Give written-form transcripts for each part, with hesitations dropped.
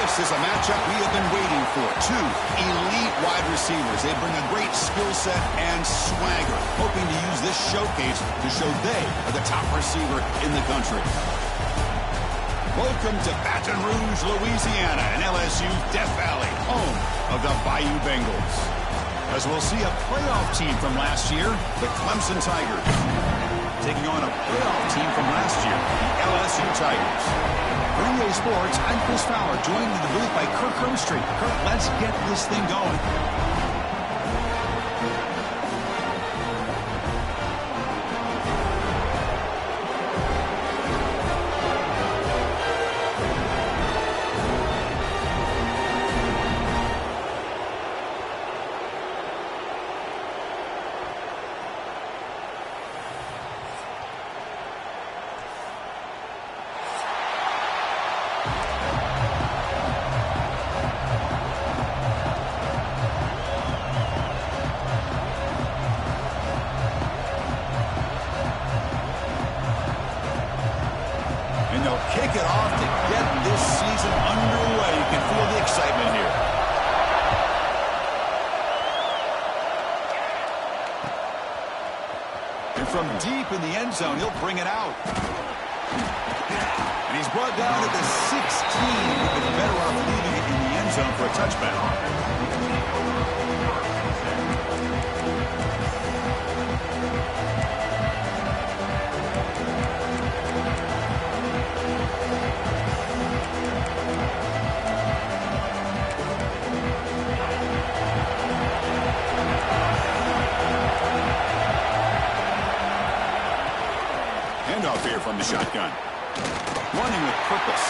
This is a matchup we have been waiting for. Two elite wide receivers. They bring a great skill set and swagger, hoping to use this showcase to show they are the top receiver in the country. Welcome to Baton Rouge, Louisiana, and LSU's Death Valley, home of the Bayou Bengals. As we'll see a playoff team from last year, the Clemson Tigers, taking on a playoff team from last year, the LSU Tigers. For NBA Sports, I'm Chris Fowler, joined in the booth by Kirk Herbstreit. Kirk, let's get this thing going. And they'll kick it off to get this season underway. You can feel the excitement here. And from deep in the end zone, he'll bring it out. And he's brought down to the 16. He'd been better off leaving it in the end zone for a touchback. Handoff here from the shotgun. Running with purpose.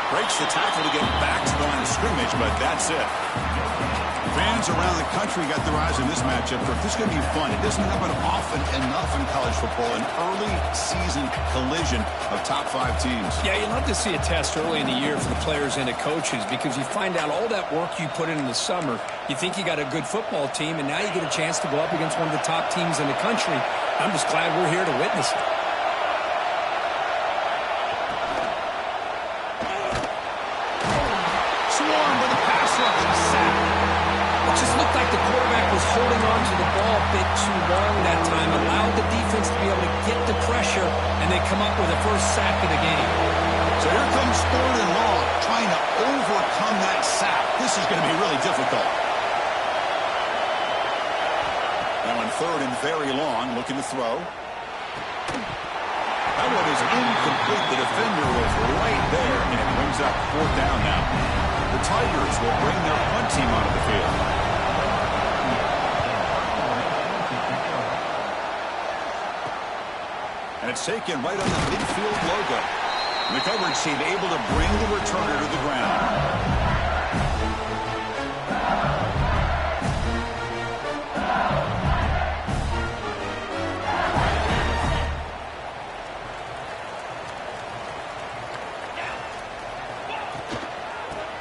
Breaks the tackle to get back to the line of scrimmage, but that's it. Fans around the country got their eyes on this matchup. This is going to be fun. It doesn't happen often enough in college football. An early season collision of top 5 teams. Yeah, you love to see a test early in the year for the players and the coaches because you find out all that work you put in the summer. You think you got a good football team, and now you get a chance to go up against one of the top teams in the country. I'm just glad we're here to witness it. Holding on to the ball a bit too long that time, allowed the defense to be able to get the pressure, and they come up with a first sack of the game. So here comes 3rd and long, trying to overcome that sack. This is going to be really difficult. Now on 3rd and very long, looking to throw. That one is incomplete. The defender was right there, and it brings up 4th down now. The Tigers will bring their punt team onto the field. And it's taken right on the midfield logo. And the coverage team able to bring the returner to the ground.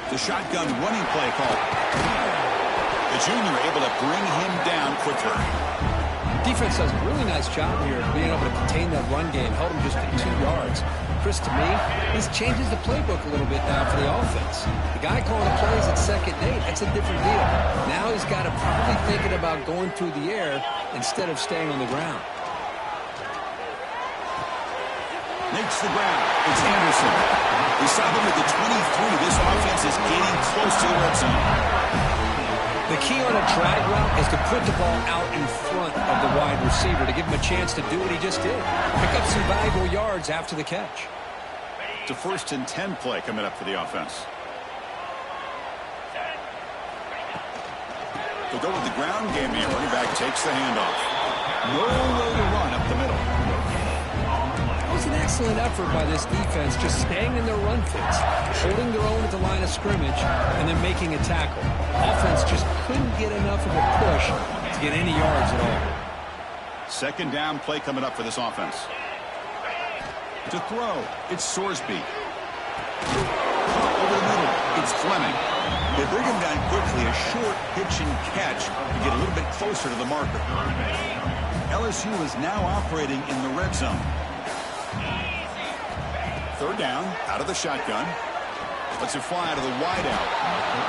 The shotgun running play call. The junior able to bring him down quickly. Defense does a really nice job here of being able to contain that run game, held him just at 2 yards. Chris, to me, this changes the playbook a little bit now for the offense. The guy calling the plays at 2nd and 8, that's a different deal. Now he's got to probably thinking about going through the air instead of staying on the ground. Makes the ground. It's Anderson. We saw them at the 23. This offense is getting close to the red zone. The key on a drag route is to put the ball out in front of the wide receiver to give him a chance to do what he just did. Pick up some valuable yards after the catch. It's a 1st and 10 play coming up for the offense. To go with the ground game here, running back takes the handoff. No way to run up the middle. It was an excellent effort by this defense, just staying in their run fits, holding their own at the line of scrimmage, and then making a tackle. Offense just couldn't get enough of a push to get any yards at all. 2nd down play coming up for this offense. To throw, it's Sorsby. Over the middle, it's Fleming. They bring him down quickly, a short pitch and catch to get a little bit closer to the marker. LSU is now operating in the red zone. 3rd down, out of the shotgun. Lets it fly to the wideout.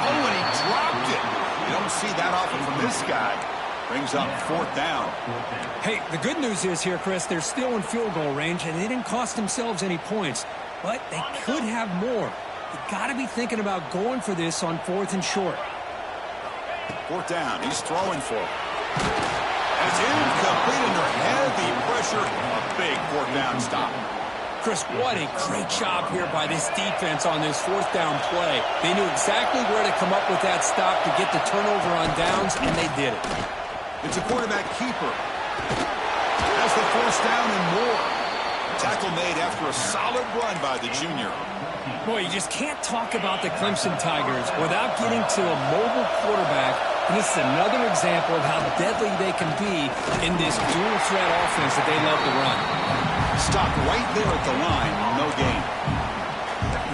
Oh, and he dropped it. You don't see that often from this guy. Brings up 4th down. Hey, the good news is here, Chris, they're still in field goal range, and they didn't cost themselves any points. But they could have more. You got to be thinking about going for this on 4th and short. 4th down. He's throwing for it. And it's incomplete under heavy pressure. A big 4th down stop. Chris, what a great job here by this defense on this 4th down play. They knew exactly where to come up with that stop to get the turnover on downs, and they did it. It's a quarterback keeper. Has the 4th down and more. Tackle made after a solid run by the junior. Boy, you just can't talk about the Clemson Tigers without getting to a mobile quarterback. And this is another example of how deadly they can be in this dual threat offense that they love to run. Stopped right there at the line. No gain.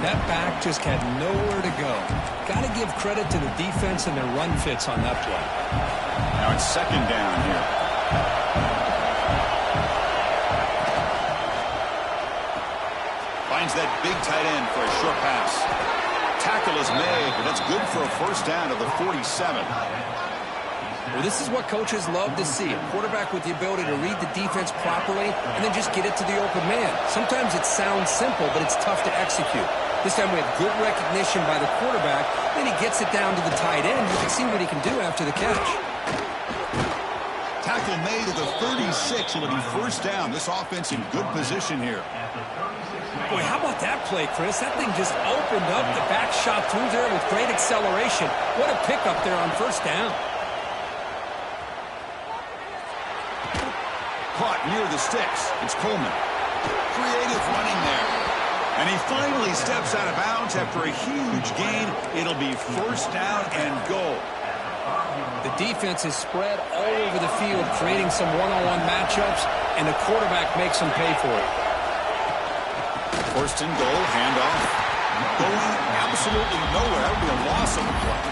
That back just had nowhere to go. Got to give credit to the defense and their run fits on that play. Now it's 2nd down here. Finds that big tight end for a short pass. Tackle is made, but that's good for a 1st down to the 47. Well, this is what coaches love to see. A quarterback with the ability to read the defense properly and then just get it to the open man. Sometimes it sounds simple, but it's tough to execute. This time we have good recognition by the quarterback. Then he gets it down to the tight end. You can see what he can do after the catch. Tackle made to the 36. It'll be 1st down. This offense in good position here. Boy, how about that play, Chris? That thing just opened up. The back shot through there with great acceleration. What a pickup there on 1st down. Caught near the sticks. It's Coleman. Creative running there. And he finally steps out of bounds after a huge gain. It'll be 1st down and goal. The defense is spread all over the field, creating some one-on-one matchups, and the quarterback makes them pay for it. 1st and goal, handoff. Going absolutely nowhere. That would be a loss of the play.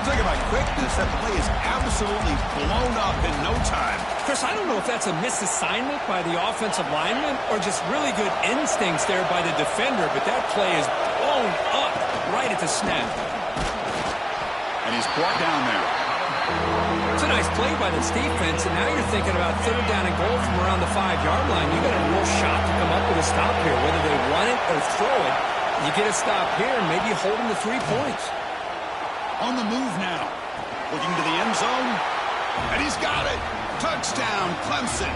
Talking about quickness, that play is absolutely blown up in no time. Chris, I don't know if that's a misassignment by the offensive lineman or just really good instincts there by the defender, but that play is blown up right at the snap. And he's brought down there. It's a nice play by this defense, and now you're thinking about 3rd down and goal from around the 5-yard line. You got a real shot to come up with a stop here, whether they run it or throw it. You get a stop here, and maybe you hold them to 3 points. On the move now. Looking to the end zone. And he's got it. Touchdown, Clemson.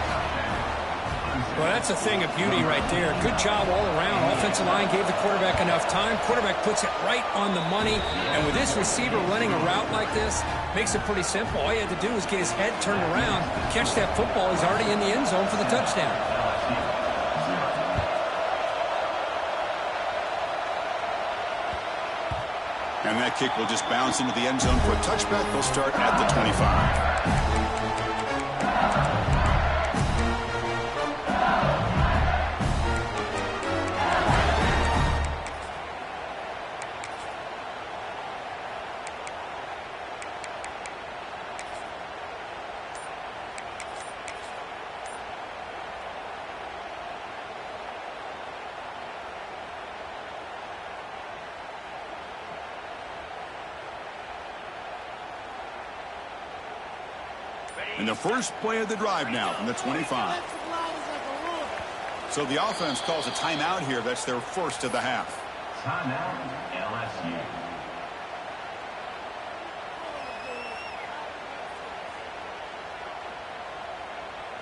Well, that's a thing of beauty right there. Good job all around. Offensive line gave the quarterback enough time. Quarterback puts it right on the money. And with this receiver running a route like this, makes it pretty simple. All you had to do was get his head turned around, catch that football. He's already in the end zone for the touchdown. And that kick will just bounce into the end zone for a touchback. They'll start at the 25. And the first play of the drive now from the 25. So the offense calls a timeout here. That's their first of the half. Timeout, LSU.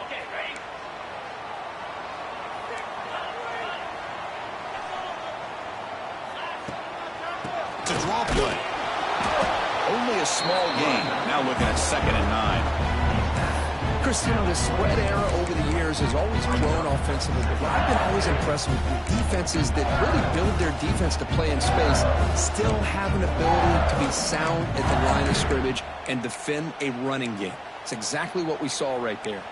Okay, ready? It's a draw play. Only a small gain. Now looking at 2nd and 9. Chris, you know, the spread era over the years has always grown offensively, but what I've been always impressed with defenses that really build their defense to play in space still have an ability to be sound at the line of scrimmage and defend a running game. It's exactly what we saw right there.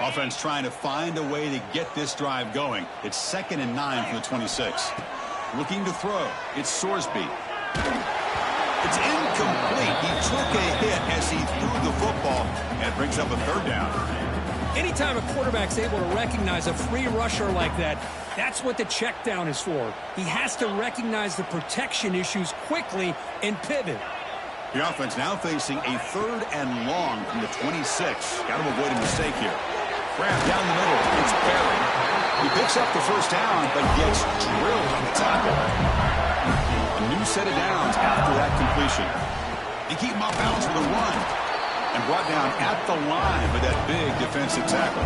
Offense trying to find a way to get this drive going. It's 2nd and 9 from the 26. Looking to throw. It's Sorsby. It's incomplete. He took a hit as he threw the football, and it brings up a 3rd down. Anytime a quarterback's able to recognize a free rusher like that, that's what the check down is for. He has to recognize the protection issues quickly and pivot. The offense now facing a 3rd and long from the 26. Got to avoid a mistake here. Grab down the middle. It's Barry. He picks up the first down, but gets drilled on the tackle. A new set of downs after that completion. They keep him off balance with a run. And brought down at the line with that big defensive tackle.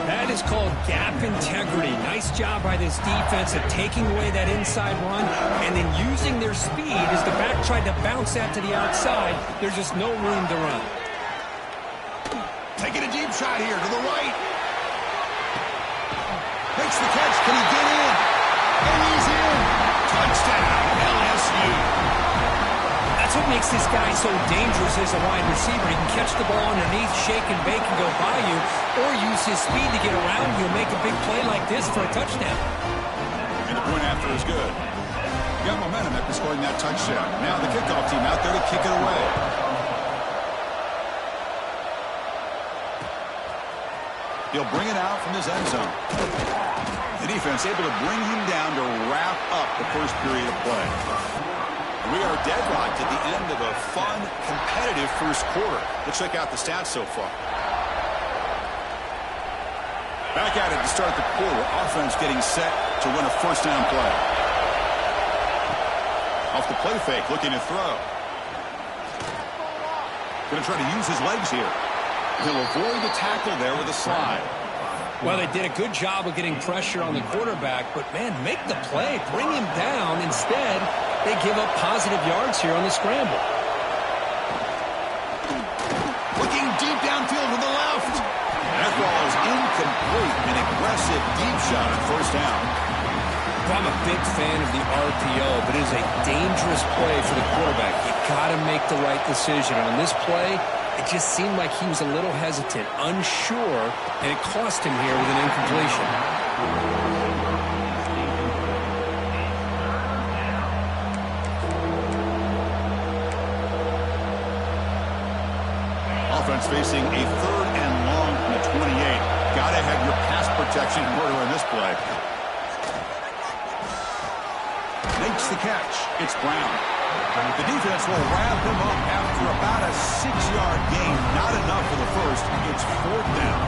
That is called gap integrity. Nice job by this defense of taking away that inside run and then using their speed as the back tried to bounce that to the outside. There's just no room to run. Taking a deep shot here to the right. Makes the catch. Can he get in? And he's in. Touchdown, LSU. That's what makes this guy so dangerous as a wide receiver. He can catch the ball underneath, shake and bake and go by you, or use his speed to get around you and make a big play like this for a touchdown. And the point after is good. Got momentum after scoring that touchdown. Now the kickoff team out there to kick it away. He'll bring it out from his end zone. The defense able to bring him down to wrap up the first period of play. We are deadlocked at the end of a fun, competitive first quarter. Let's check out the stats so far. Back at it to start the quarter. Offense getting set to win a first down play. Off the play fake, looking to throw. Going to try to use his legs here. He'll avoid the tackle there with a slide. Well, they did a good job of getting pressure on the quarterback, but, man, make the play. Bring him down. Instead, they give up positive yards here on the scramble. Looking deep downfield with the left. That ball is incomplete. An aggressive deep shot on first down. Well, I'm a big fan of the RPO, but it is a dangerous play for the quarterback. You got to make the right decision. On this play, it just seemed like he was a little hesitant, unsure, and it cost him here with an incompletion. Offense facing a 3rd and long from the 28. Got to have your pass protection in order in this play. Makes the catch. It's Brown. The defense will wrap him up after about a 6-yard gain. Not enough for the first. It's 4th down.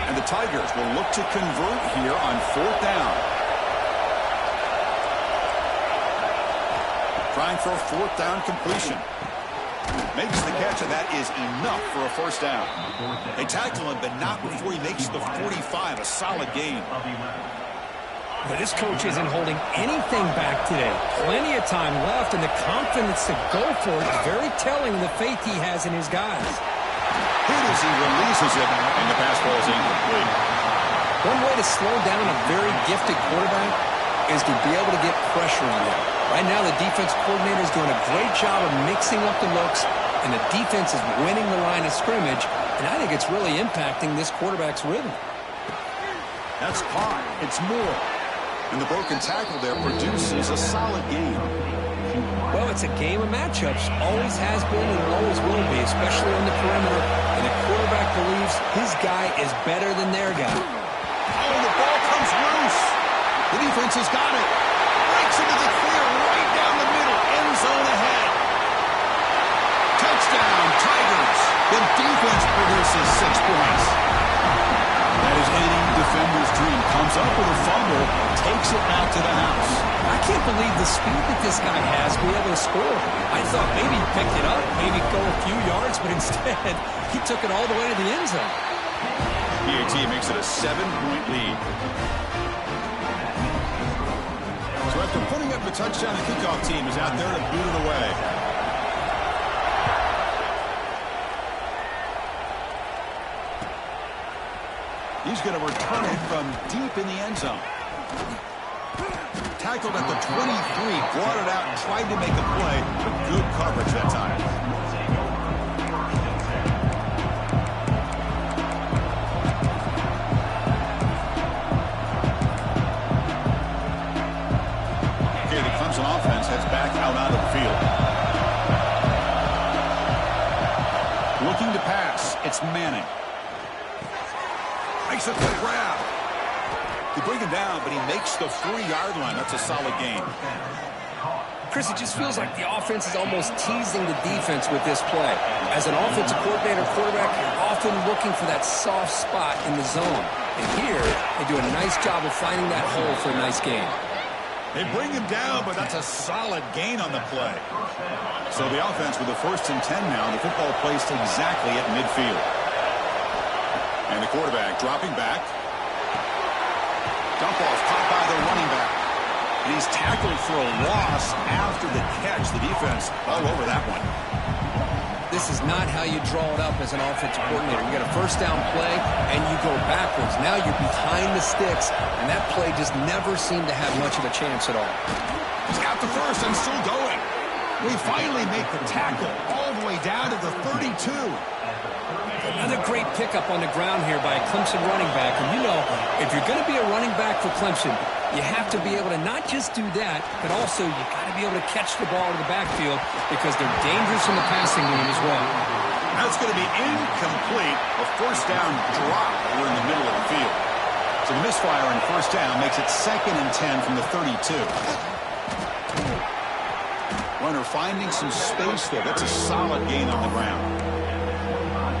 And the Tigers will look to convert here on 4th down. Trying for a 4th down completion. Makes the catch, and that is enough for a first down. They tackle him, but not before he makes the 45. A solid gain. But this coach isn't holding anything back today. Plenty of time left, and the confidence to go for it is very telling of the faith he has in his guys. Here as he releases it, and the pass ball is incomplete. One way to slow down a very gifted quarterback is to be able to get pressure on him. Right now, the defense coordinator is doing a great job of mixing up the looks, and the defense is winning the line of scrimmage, and I think it's really impacting this quarterback's rhythm. That's caught. It's Moore. And the broken tackle there produces a solid game. Well, it's a game of matchups. Always has been and always will be, especially on the perimeter. And the quarterback believes his guy is better than their guy. Oh, the ball comes loose. The defense has got it. Breaks into the clear right down the middle. End zone ahead. Touchdown, Tigers. The defense produces 6 points. That is any defender's dream. Comes up with a fumble, takes it back to the house. I can't believe the speed that this guy has to be able to score. I thought maybe he picked it up, maybe go a few yards, but instead he took it all the way to the end zone. PAT makes it a 7-point lead. So after putting up the touchdown, the kickoff team is out there to boot it away. He's going to return it from deep in the end zone. Tackled at the 23, brought it out and tried to make a play, but good coverage that time. Okay, the Clemson offense heads back out onto the field. It's Manning. Makes a quick grab. They bring him down, but he makes the 4-yard line. That's a solid gain. Chris, it just feels like the offense is almost teasing the defense with this play. As an offensive coordinator, quarterback, you're often looking for that soft spot in the zone. And here, they do a nice job of finding that hole for a nice gain. They bring him down, but that's a solid gain on the play. So the offense with a 1st and 10 now. The football placed exactly at midfield. And the quarterback dropping back. Dump off caught by the running back. And he's tackled for a loss after the catch. The defense all over that one. This is not how you draw it up as an offensive coordinator. You got a 1st down play, and you go backwards. Now you're behind the sticks, and that play just never seemed to have much of a chance at all. He's got the 1st and still going. We finally make the tackle all the way down to the 32. Another great pickup on the ground here by a Clemson running back. And you know, if you're going to be a running back for Clemson, you have to be able to not just do that, but also you got to be able to catch the ball in the backfield because they're dangerous in the passing game as well. That's going to be incomplete. A 1st down drop here in the middle of the field. So the misfire on 1st down makes it 2nd and 10 from the 32. Runner finding some space there. That's a solid gain on the ground.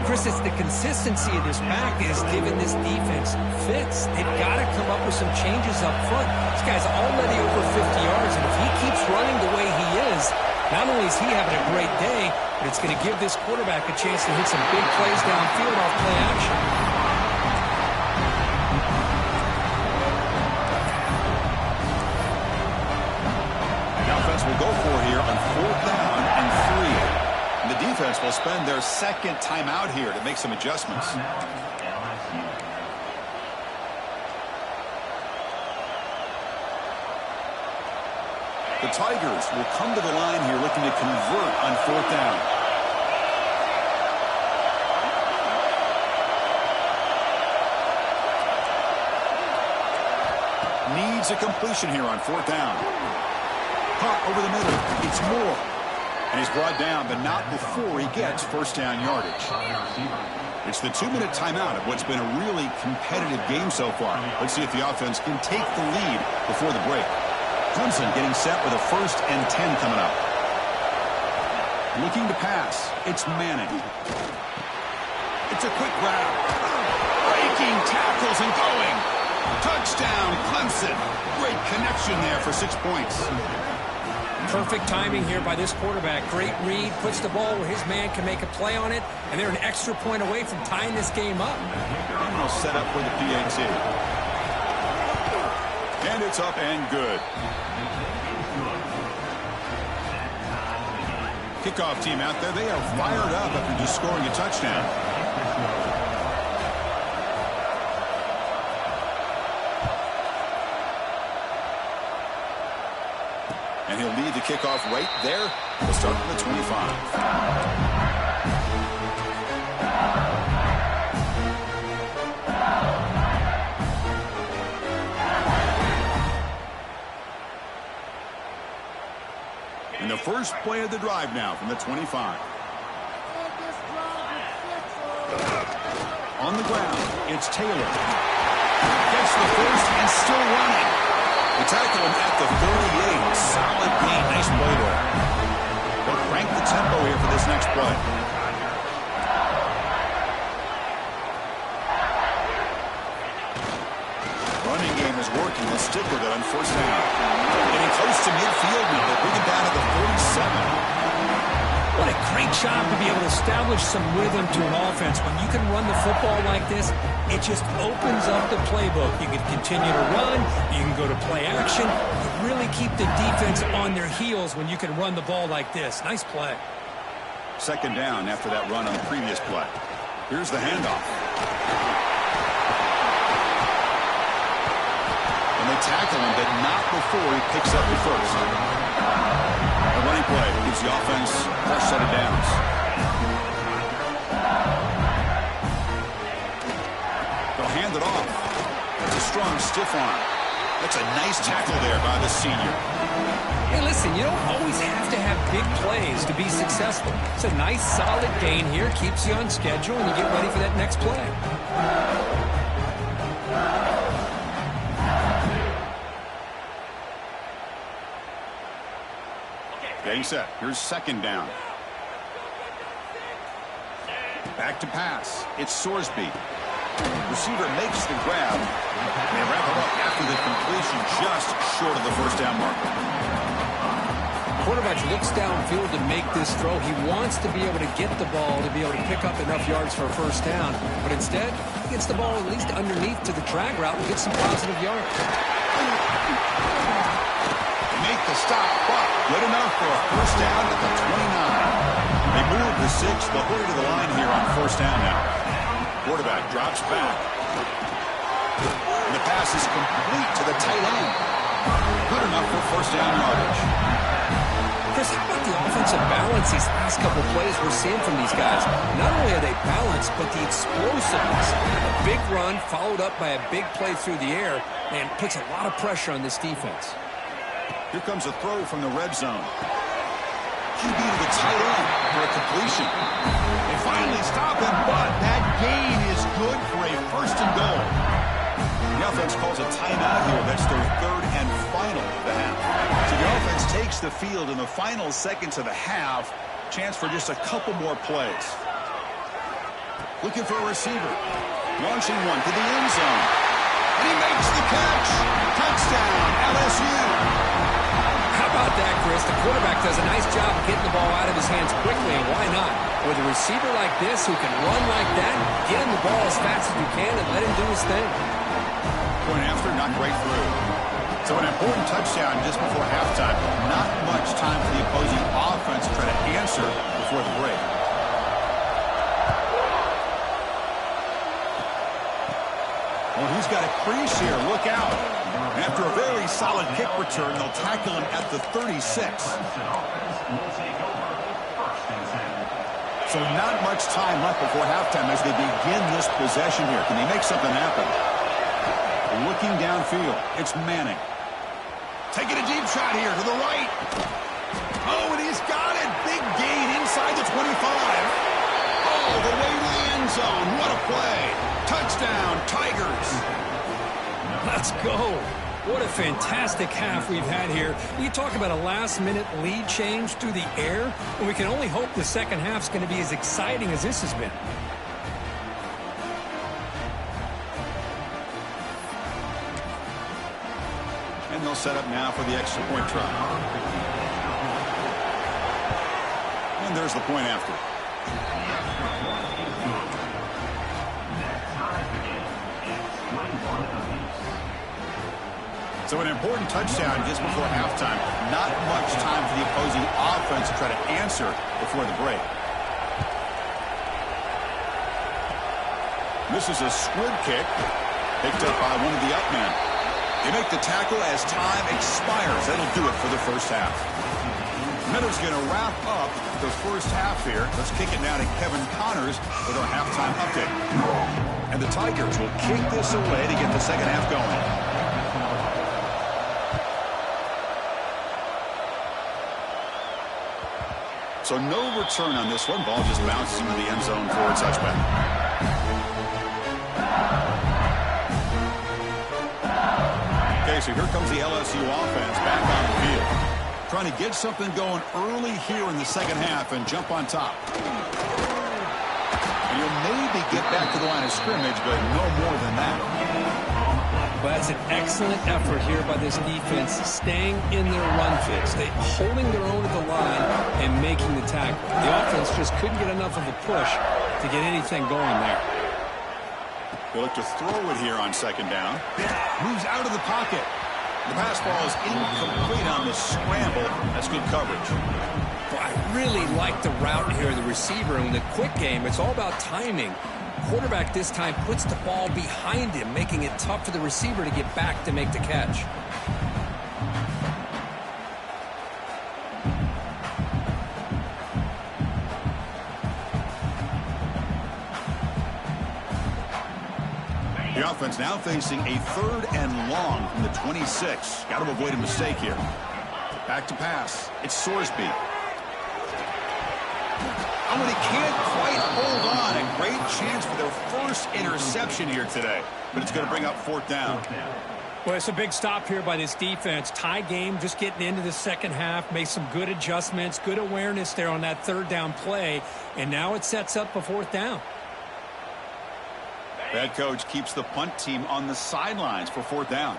Chris, it's the consistency of this back that has given this defense fits. They've got to come up with some changes up front. This guy's already over 50 yards, and if he keeps running the way he is, not only is he having a great day, but it's going to give this quarterback a chance to hit some big plays downfield off play action. The offense will go for here on 4th down and 3. And the defense will spend their 2nd timeout here to make some adjustments. The Tigers will come to the line here looking to convert on 4th down. Needs a completion here on 4th down. Caught over the middle. It's Moore. And he's brought down, but not before he gets 1st down yardage. It's the 2-minute timeout of what's been a really competitive game so far. Let's see if the offense can take the lead before the break. Clemson getting set with a 1st and 10 coming up. Looking to pass. It's Manning. It's a quick grab. Breaking tackles and going. Touchdown, Clemson. Great connection there for 6 points. Perfect timing here by this quarterback. Great read, puts the ball where his man can make a play on it, and they're an extra point away from tying this game up. Now set up for the PAT. And it's up and good. Kickoff team out there, they are fired up after just scoring a touchdown. And he'll lead the kickoff right there. We'll start from the 25. And the first play of the drive now from the 25. On the ground, it's Taylor. Gets the 1st and still running. They tackle him at the 38. Solid gain. Nice play there. But crank the tempo here for this next play. Running game is working. Let's stick with it on 1st down. Getting close to midfield now. They bring it down to the 47. What a great job to be able to establish some rhythm to an offense. When you can run the football like this, it just opens up the playbook. You can continue to run. You can go to play action. You really keep the defense on their heels when you can run the ball like this. Nice play. 2nd down after that run on the previous play. Here's the handoff. And they tackle him, but not before he picks up the 1st. The running play gives the offense a fresh set of downs. They'll hand it off. That's a strong stiff arm. That's a nice tackle there by the senior. Hey, listen, you don't always have to have big plays to be successful. It's a nice, solid gain here. Keeps you on schedule, and you get ready for that next play. Getting set. Here's second down. Back to pass. It's Sorsby. Receiver makes the grab. They wrap it up after the completion just short of the first down marker. Quarterback looks downfield to make this throw. He wants to be able to get the ball to be able to pick up enough yards for a first down. But instead, he gets the ball at least underneath to the drag route and gets some positive yards. Make the stop, but good enough for a first down at the 29. They move the 6. They'll hurry to the line here on first down now. Quarterback drops back. And the pass is complete to the tight end. Good enough for first down yardage. Chris, how about the offensive balance these last couple plays we're seeing from these guys? Not only are they balanced, but the explosiveness. A big run followed up by a big play through the air, and puts a lot of pressure on this defense. Here comes a throw from the red zone. QB to the tight end for a completion. They finally stop him, but that gain is good for a first and goal. The offense calls a timeout here. That's their third and final of the half. So the offense takes the field in the final seconds of the half. Chance for just a couple more plays. Looking for a receiver. Launching one to the end zone. And he makes the catch. Touchdown, LSU. How about that, Chris? The quarterback does a nice job of getting the ball out of his hands quickly, and why not? With a receiver like this who can run like that, get him the ball as fast as you can and let him do his thing. Point after, not right through. So an important touchdown just before halftime. Not much time for the opposing offense to try to answer before the break. Well, he's got a crease here. Look out. After a very solid kick return, they'll tackle him at the 36. So not much time left before halftime as they begin this possession here. Can they make something happen? Looking downfield, it's Manning. Taking a deep shot here to the right. Oh, and he's got it. Big gain inside the 25. All the way to the end zone. What a play. Touchdown, Tigers. Let's go. What a fantastic half we've had here. We talk about a last-minute lead change through the air, and we can only hope the second half's going to be as exciting as this has been. And they'll set up now for the extra point try. And there's the point after. So an important touchdown just before halftime. Not much time for the opposing offense to try to answer before the break. This is a squib kick picked up by one of the up men. They make the tackle as time expires. That'll do it for the first half. Miller's going to wrap up the first half here. Let's kick it now to Kevin Connors with our halftime update. And the Tigers will kick this away to get the second half going. So no return on this one. Ball just bounces into the end zone for a touchback. Okay, so here comes the LSU offense back on the field. Trying to get something going early here in the second half and jump on top. And you'll maybe get back to the line of scrimmage, but no more than that. Well, that's an excellent effort here by this defense, staying in their run fix. They holding their own at the line and making the tackle. The offense just couldn't get enough of a push to get anything going there. They look to throw it here on second down. Moves out of the pocket. The pass ball is incomplete on the scramble. That's good coverage. Well, I really like the route here, the receiver. In the quick game, it's all about timing. Quarterback this time puts the ball behind him, making it tough for the receiver to get back to make the catch. The offense now facing a third and long from the 26. Got to avoid a mistake here. Back to pass. It's Sorsby. Oh, and he can't quite hold on. A great chance for their first interception here today. But it's going to bring up fourth down. Well, it's a big stop here by this defense. Tie game, just getting into the second half. Made some good adjustments, good awareness there on that third down play. And now it sets up a fourth down. The head coach keeps the punt team on the sidelines for fourth down.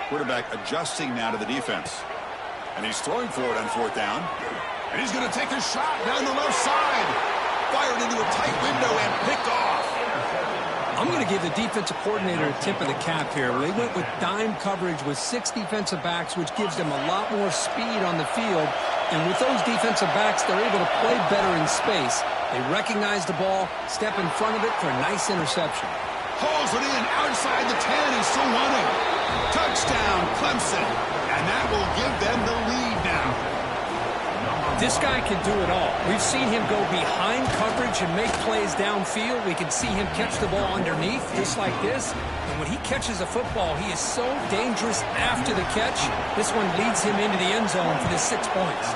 Quarterback adjusting now to the defense. And he's throwing for it on fourth down. And he's going to take a shot down the left side. Fired into a tight window and picked off. I'm going to give the defensive coordinator a tip of the cap here. They went with dime coverage with 6 defensive backs, which gives them a lot more speed on the field. And with those defensive backs, they're able to play better in space. They recognize the ball, step in front of it for a nice interception. Hauls it in outside the 10. He's still running. Touchdown, Clemson. And that will give them the lead now. This guy can do it all. We've seen him go behind coverage and make plays downfield. We can see him catch the ball underneath, just like this. And when he catches a football, he is so dangerous after the catch. This one leads him into the end zone for the 6 points.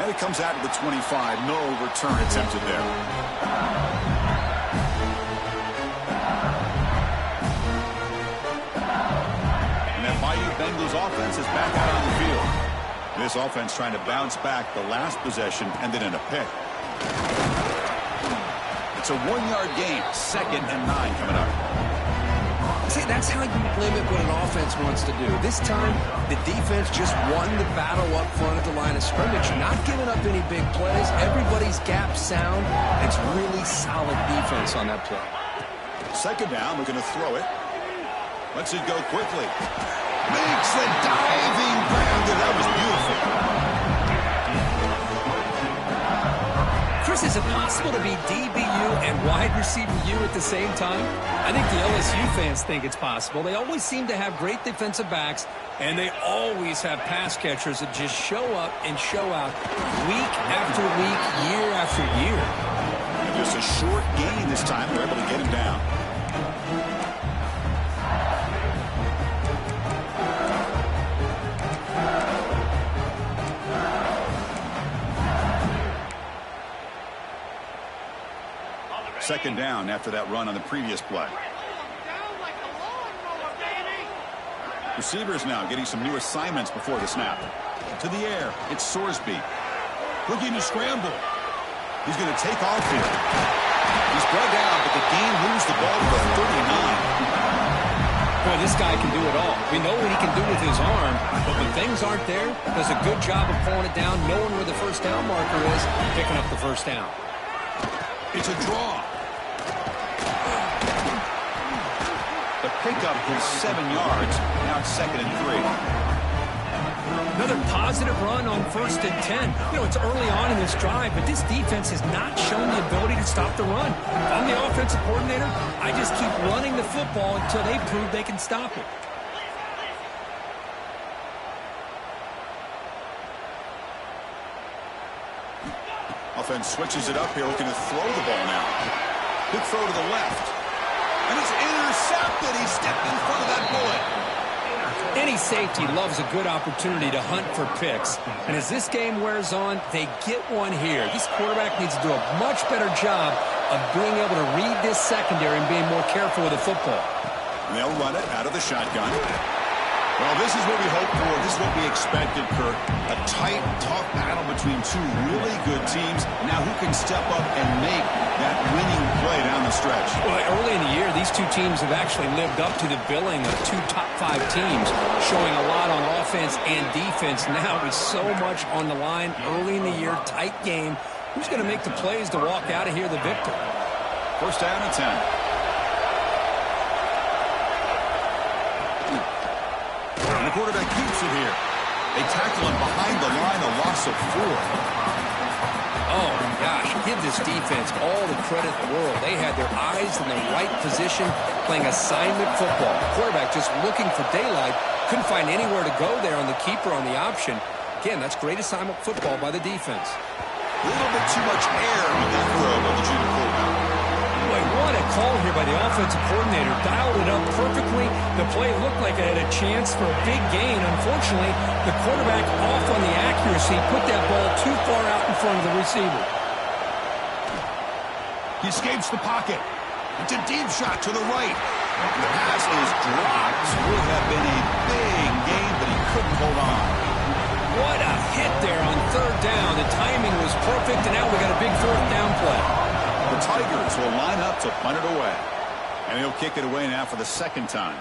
And it comes out to the 25. No return attempted there. Bengals offense is back out on the field. This offense trying to bounce back the last possession, ended in a pick. It's a 1-yard gain. 2nd and 9 coming up. See, that's how you limit what an offense wants to do. This time, the defense just won the battle up front at the line of scrimmage, not giving up any big plays. Everybody's gap sound. It's really solid defense on that play. 2nd down, we're going to throw it. Lets it go quickly. Makes the diving grounder. That was beautiful. Chris, is it possible to be DBU and wide receiver U at the same time? I think the LSU fans think it's possible. They always seem to have great defensive backs, and they always have pass catchers that just show up and show out week after week, year after year. And just a short gain this time. They're able to get him down. Second down after that run on the previous play. Receivers now getting some new assignments before the snap. To the air, it's Sorsby. Looking to scramble. He's going to take off here. He's brought down, but the game moves the ball to the 39. Boy, this guy can do it all. We know what he can do with his arm, but when things aren't there, does a good job of pulling it down, knowing where the first down marker is, picking up the first down. It's a draw. The pickup is 7 yards. Now it's 2nd and 3. Another positive run on 1st and 10. You know, it's early on in this drive, but this defense has not shown the ability to stop the run. If I'm the offensive coordinator, I just keep running the football until they prove they can stop it. Offense switches it up here, looking to throw the ball now. Good throw to the left. And it's intercepted. He stepped in front of that bullet. Any safety loves a good opportunity to hunt for picks. And as this game wears on, they get one here. This quarterback needs to do a much better job of being able to read this secondary and being more careful with the football. And they'll run it out of the shotgun. Well, this is what we hoped for. This is what we expected, Kirk. A tight, tough battle between two really good teams. Now who can step up and make that winning play down the stretch? Well, early in the year, these two teams have actually lived up to the billing of 2 top 5 teams, showing a lot on offense and defense. Now with so much on the line early in the year, tight game. Who's going to make the plays to walk out of here the victor? First down and 10. The quarterback keeps it here. They tackle him behind the line, a loss of 4. Oh, my gosh. Give this defense all the credit in the world. They had their eyes in the right position, playing assignment football. The quarterback just looking for daylight. Couldn't find anywhere to go there on the keeper on the option. Again, that's great assignment football by the defense. A little bit too much air on that throw by the junior quarterback. Boy, saw that call here by the offensive coordinator, dialed it up perfectly. The play looked like it had a chance for a big gain. Unfortunately, the quarterback off on the accuracy, put that ball too far out in front of the receiver. He escapes the pocket. It's a deep shot to the right. The pass is dropped. Would have been a big gain, but he couldn't hold on. What a hit there on third down. The timing was perfect, and now we got a big fourth down play. The Tigers will line up to punt it away. And he'll kick it away now for the second time.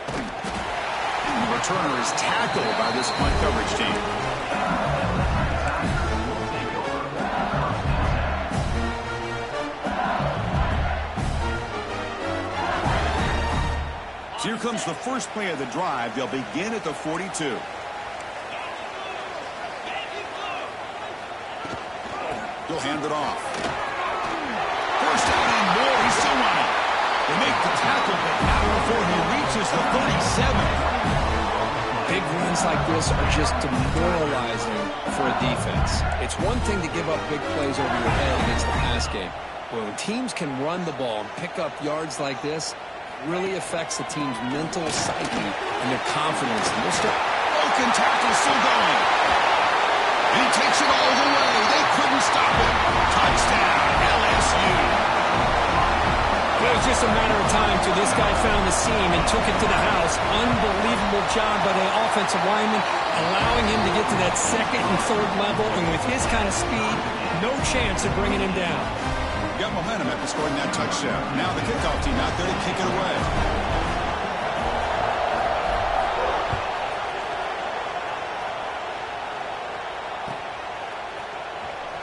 And the returner is tackled by this punt coverage team. So here comes the first play of the drive. They'll begin at the 42. He'll hand it off. First down and more. He's still running. They make the tackle, but not before he reaches the 37. Big runs like this are just demoralizing for a defense. It's one thing to give up big plays over your head against the pass game. But when teams can run the ball and pick up yards like this, it really affects the team's mental psyche and their confidence. And Broken tackle still going. And he takes it all the way. They couldn't stop him. Touchdown, LSU. Well, it was just a matter of time till this guy found the seam and took it to the house. Unbelievable job by the offensive lineman, allowing him to get to that second and third level. And with his kind of speed, no chance of bringing him down. Got momentum after scoring that touchdown. Now the kickoff team out there to kick it away.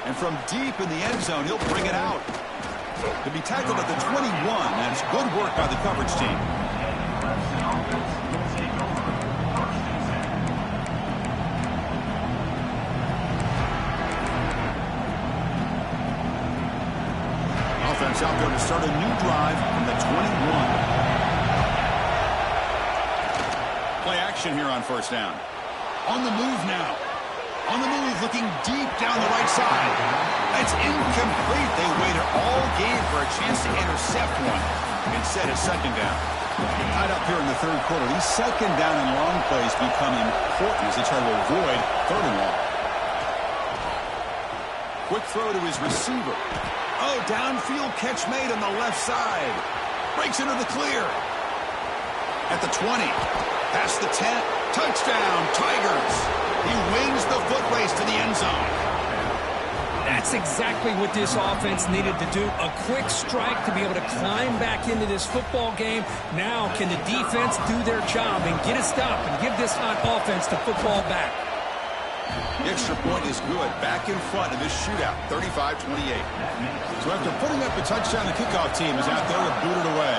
And from deep in the end zone, he'll bring it out. To be tackled at the 21. That's good work by the coverage team. Offense out there to start a new drive from the 21. Play action here on first down. On the move now. On the move, looking deep down the right side. That's incomplete. They waited all game for a chance to intercept one. Instead, it's second down. Tied up here in the third quarter. These second down and long plays become important as they try to avoid third and long. Quick throw to his receiver. Oh, downfield catch made on the left side. Breaks into the clear. At the 20. Past the 10. Touchdown, Tigers. He wins the foot race to the end zone. That's exactly what this offense needed to do. A quick strike to be able to climb back into this football game. Now can the defense do their job and get a stop and give this hot offense the football back? The extra point is good. Back in front of this shootout, 35-28. So after putting up the touchdown, the kickoff team is out there to boot it away.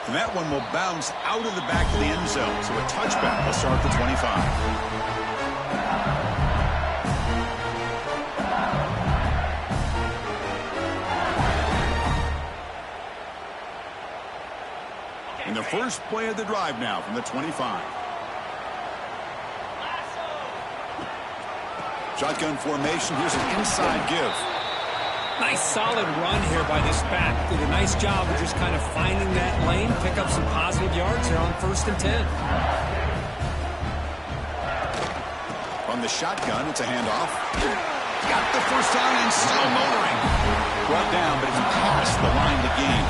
And that one will bounce out of the back of the end zone. So a touchback will start at the 25. And the first play of the drive now from the 25. Shotgun formation. Here's an inside give. Nice solid run here by this back. Did a nice job of just kind of finding that lane, pick up some positive yards here on first and 10. From the shotgun, it's a handoff. Got the first down and still motoring. Brought down, but it's past the line to gain.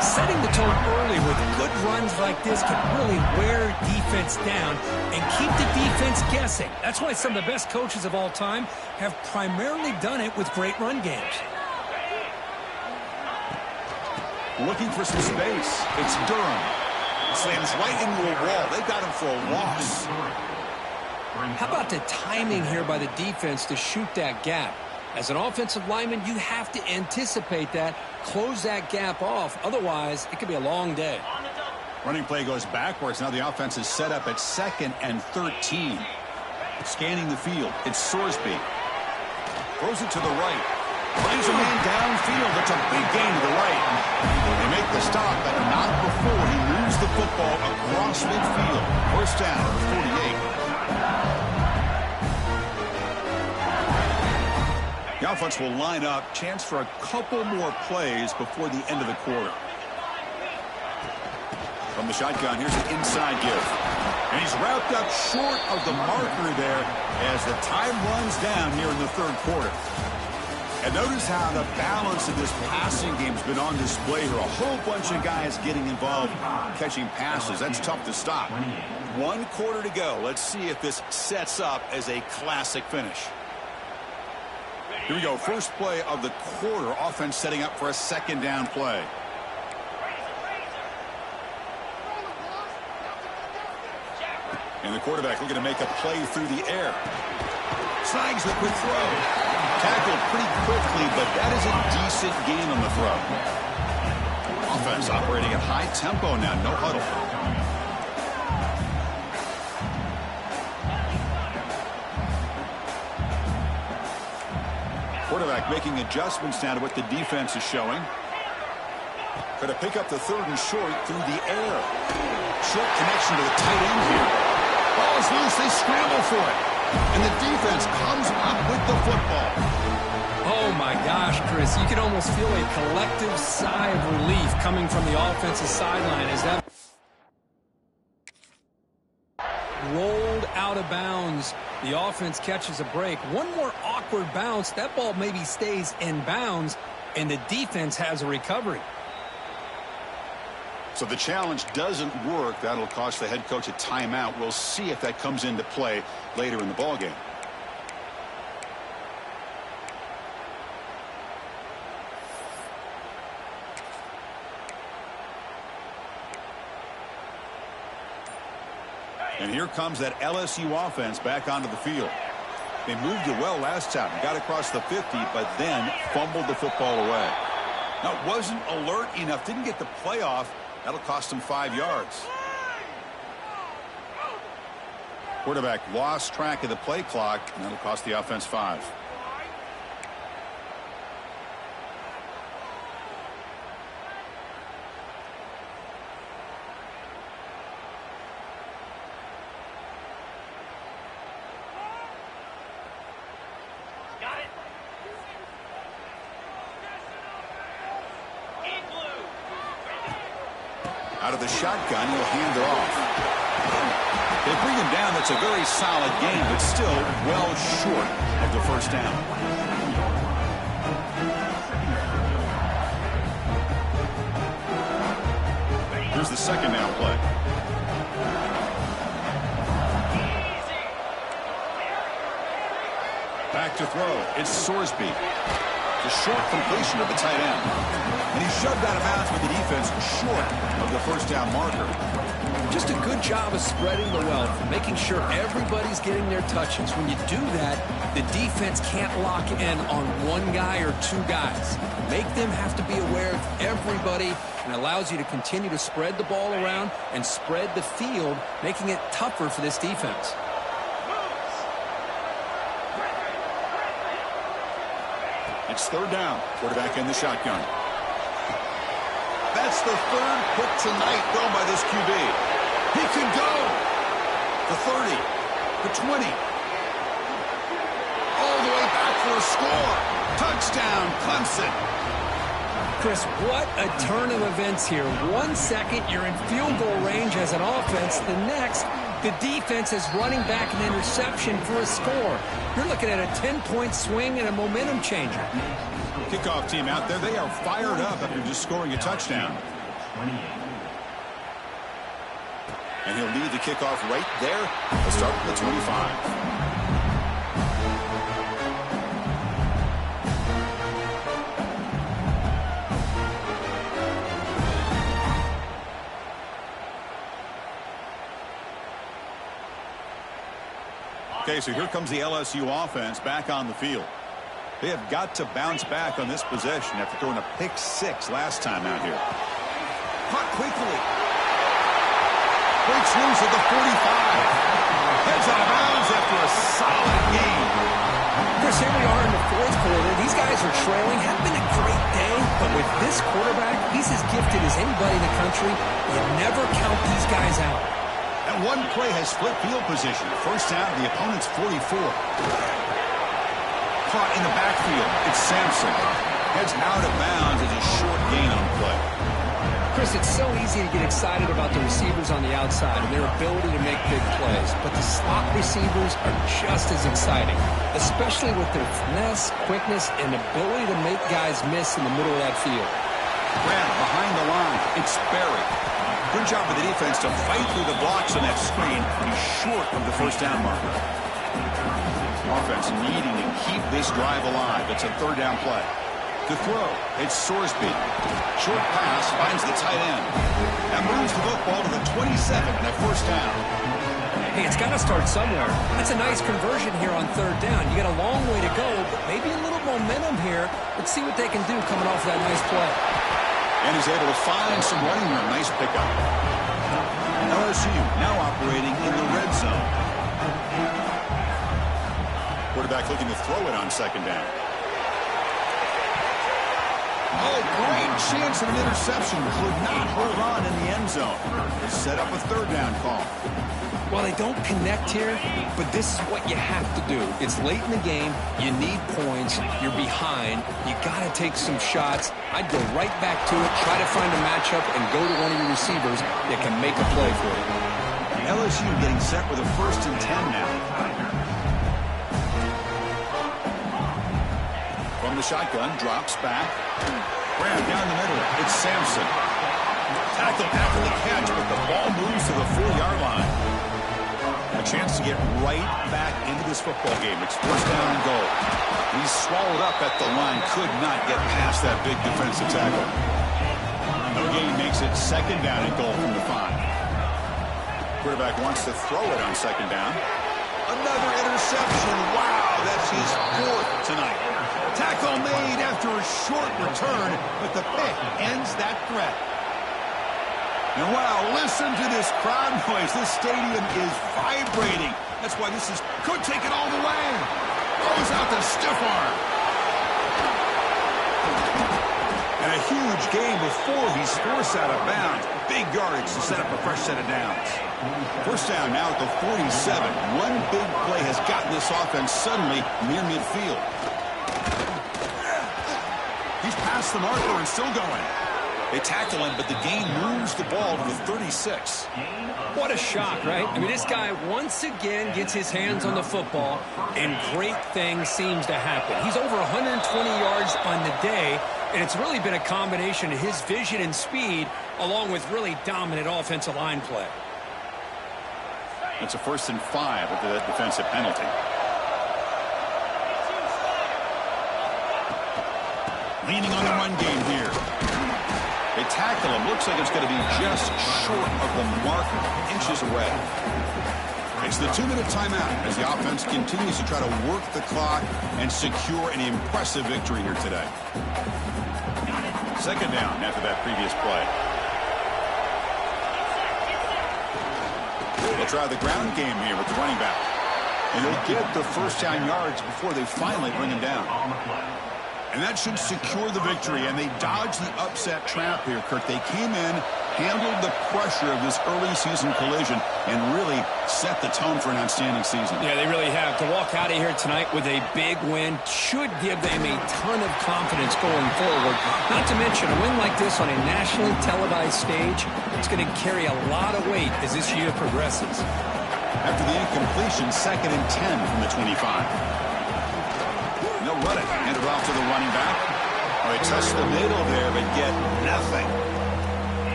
Setting the tone early with good runs like this can really wear defense down and keep the defense guessing. That's why some of the best coaches of all time have primarily done it with great run games. Looking for some space. It's Durham. Slams right into a wall. They got him for a loss. How about the timing here by the defense to shoot that gap? As an offensive lineman, you have to anticipate that, close that gap off. Otherwise, it could be a long day. Running play goes backwards. Now the offense is set up at 2nd and 13. Scanning the field. It's Sorsby. Throws it to the right. Finds a man downfield. It's a big gain to the right. They make the stop, but not before he moves the football across midfield. First down, 48. The offense will line up. Chance for a couple more plays before the end of the quarter. From the shotgun, here's an inside give. And he's wrapped up short of the marker there as the time runs down here in the third quarter. And notice how the balance of this passing game has been on display here. A whole bunch of guys getting involved catching passes. That's tough to stop. 1 quarter to go. Let's see if this sets up as a classic finish. Here we go. First play of the quarter. Offense setting up for a second down play. And the quarterback looking to make a play through the air. Snags the quick throw. Tackled pretty quickly, but that is a decent gain on the throw. Offense operating at high tempo now. No huddle. Quarterback making adjustments now to what the defense is showing. Going to pick up the third and short through the air. Short connection to the tight end here. Ball is loose. They scramble for it. And the defense comes up with the football. Oh, my gosh, Chris. You can almost feel a collective sigh of relief coming from the offensive sideline as that rolled out of bounds. The offense catches a break. One more awkward bounce. That ball maybe stays in bounds, and the defense has a recovery. So the challenge doesn't work. That'll cost the head coach a timeout. We'll see if that comes into play later in the ballgame. And here comes that LSU offense back onto the field. They moved it well last time. Got across the 50, but then fumbled the football away. Now, it wasn't alert enough. Didn't get the playoff. That'll cost him 5 yards. Quarterback lost track of the play clock, and that'll cost the offense 5. Out of the shotgun, he'll hand it off. They bring him down. That's a very solid game, but still well short of the first down. Here's the second down play. Back to throw. It's Sorsby. The short completion of the tight end. And he shoved out of bounds with the defense short of the first down marker. Just a good job of spreading the wealth, making sure everybody's getting their touches. When you do that, the defense can't lock in on one guy or two guys. Make them have to be aware of everybody, and allows you to continue to spread the ball around and spread the field, making it tougher for this defense. It's third down. Quarterback in the shotgun. That's the third pick tonight thrown by this QB. He can go. The 30. The 20. All the way back for a score. Touchdown, Clemson. Chris, what a turn of events here. 1 second, you're in field goal range as an offense. The next, the defense is running back an interception for a score. You're looking at a 10-point swing and a momentum changer. Kickoff team out there. They are fired up after just scoring a touchdown. And he'll lead the kickoff right there. He'll start at the 25. Okay, so here comes the LSU offense back on the field. They have got to bounce back on this possession after throwing a pick-6 last time out here. Caught quickly. Breaks loose at the 45. Heads out of bounds after a solid game. Chris, here we are in the fourth quarter. These guys are trailing. Hasn't been a great day, but with this quarterback, he's as gifted as anybody in the country. You never count these guys out. That one play has split field position. First down, the opponent's 44. caught in the backfield. It's Sampson. Heads out of bounds as a short gain on play. Chris, it's so easy to get excited about the receivers on the outside and their ability to make big plays, but the slot receivers are just as exciting, especially with their finesse, quickness, and ability to make guys miss in the middle of that field. Grab behind the line. It's Berry. Good job of the defense to fight through the blocks on that screen. He's short of the first down marker. Offense needing to keep this drive alive. It's a third down play. To throw, it's Sorsby. Short pass finds the tight end. That moves the football to the 27 and a first down. Hey, it's got to start somewhere. That's a nice conversion here on third down. You got a long way to go, but maybe a little momentum here. Let's see what they can do coming off that nice play. And he's able to find some running room. Nice pickup. LSU now operating in the red zone. Quarterback looking to throw it on second down. Oh, great chance of an interception. Could not hold on in the end zone. They set up a third down call. Well, they don't connect here, but this is what you have to do. It's late in the game. You need points. You're behind. You got to take some shots. I'd go right back to it, try to find a matchup, and go to one of your receivers that can make a play for you. LSU getting set with a 1st and 10 now. From the shotgun, drops back. Grab down the middle. It's Sampson. Tackle after the catch, but the ball moves to the 4-yard line. A chance to get right back into this football game. It's first down and goal. He's swallowed up at the line. Could not get past that big defensive tackle. No gain makes it second down and goal from the 5. Quarterback wants to throw it on second down. Another interception. Wow, that's his 4th tonight. Tackle made after a short return, but the pick ends that threat. And wow, listen to this crowd noise. This stadium is vibrating. That's why this could take it all the way. Throws out the stiff arm. And a huge gain before he's forced out of bounds. Big yardage to set up a fresh set of downs. First down now at the 47. One big play has gotten this offense suddenly near midfield. He's past the marker and still going. They tackle him, but the gain moves the ball to the 36. What a shock, right? I mean, this guy once again gets his hands on the football, and great things seems to happen. He's over 120 yards on the day, and it's really been a combination of his vision and speed, along with really dominant offensive line play. That's a 1st and 5 with the defensive penalty. Leaning on the run game here. They tackle him. Looks like it's going to be just short of the mark, inches away. It's the 2-minute timeout as the offense continues to try to work the clock and secure an impressive victory here today. Second down after that previous play. They'll try the ground game here with the running back. And they'll get the first down yards before they finally bring him down. And that should secure the victory, and they dodged the upset trap here, Kirk. They came in, handled the pressure of this early season collision, and really set the tone for an outstanding season. Yeah, they really have. To walk out of here tonight with a big win should give them a ton of confidence going forward. Not to mention, a win like this on a nationally televised stage, it's going to carry a lot of weight as this year progresses. After the incompletion, 2nd and 10 from the 25. They'll run it. Hand it off to the running back. Oh, they touch the middle there, but get nothing.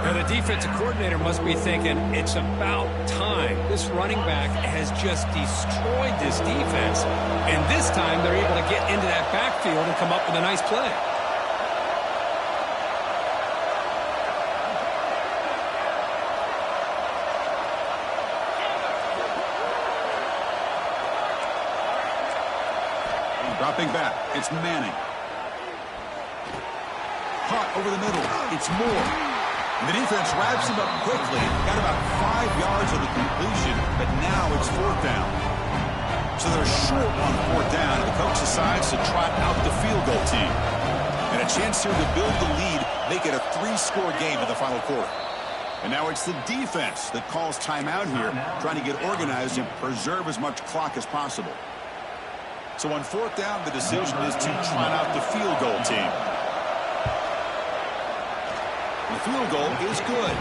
Now, the defensive coordinator must be thinking, it's about time. This running back has just destroyed this defense, and this time they're able to get into that backfield and come up with a nice play. Dropping back, it's Manning. Caught over the middle, it's Moore. And the defense wraps him up quickly. Got about 5 yards of the completion, but now it's 4th down. So they're short on 4th down, and the coach decides to trot out the field goal team. And a chance here to build the lead, make it a 3-score game in the final quarter. And now it's the defense that calls timeout here, trying to get organized and preserve as much clock as possible. So on fourth down, the decision is to trot out the field goal team. The field goal is good.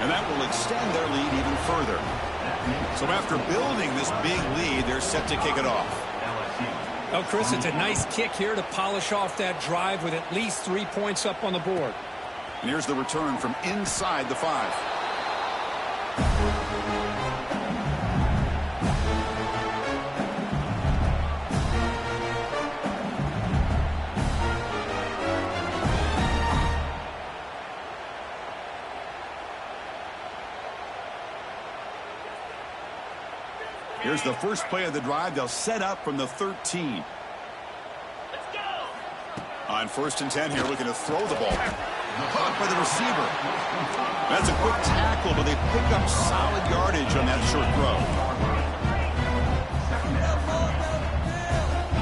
And that will extend their lead even further. So after building this big lead, they're set to kick it off. Oh, Chris, it's a nice kick here to polish off that drive with at least 3 points up on the board. And here's the return from inside the 5. Here's the first play of the drive. They'll set up from the 13. Let's go. On 1st and 10 here, looking to throw the ball. Caught by the receiver. That's a quick tackle, but they pick up solid yardage on that short throw.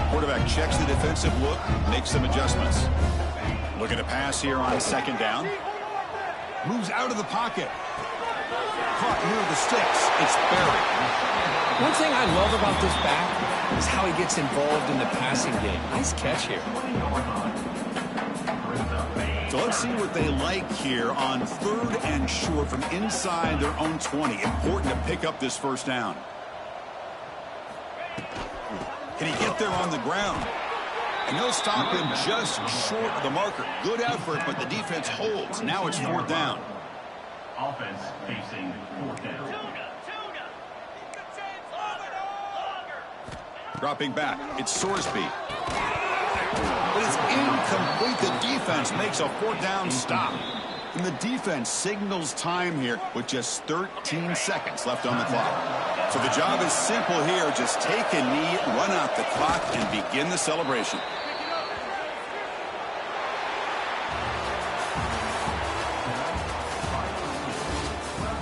Quarterback checks the defensive look, makes some adjustments. Looking to pass here on 2nd down. Moves out of the pocket. Caught near the sticks. It's buried. One thing I love about this back is how he gets involved in the passing game. Nice catch here. So let's see what they like here on 3rd and short from inside their own 20. Important to pick up this 1st down. Can he get there on the ground? And he'll stop him just short of the marker. Good effort, but the defense holds. Now it's 4th down. Offense facing 4th down. Dropping back, it's Sorsby. But it's incomplete. The defense makes a 4th down stop. And the defense signals time here with just 13 seconds left on the clock. So the job is simple here. Just take a knee, run out the clock, and begin the celebration.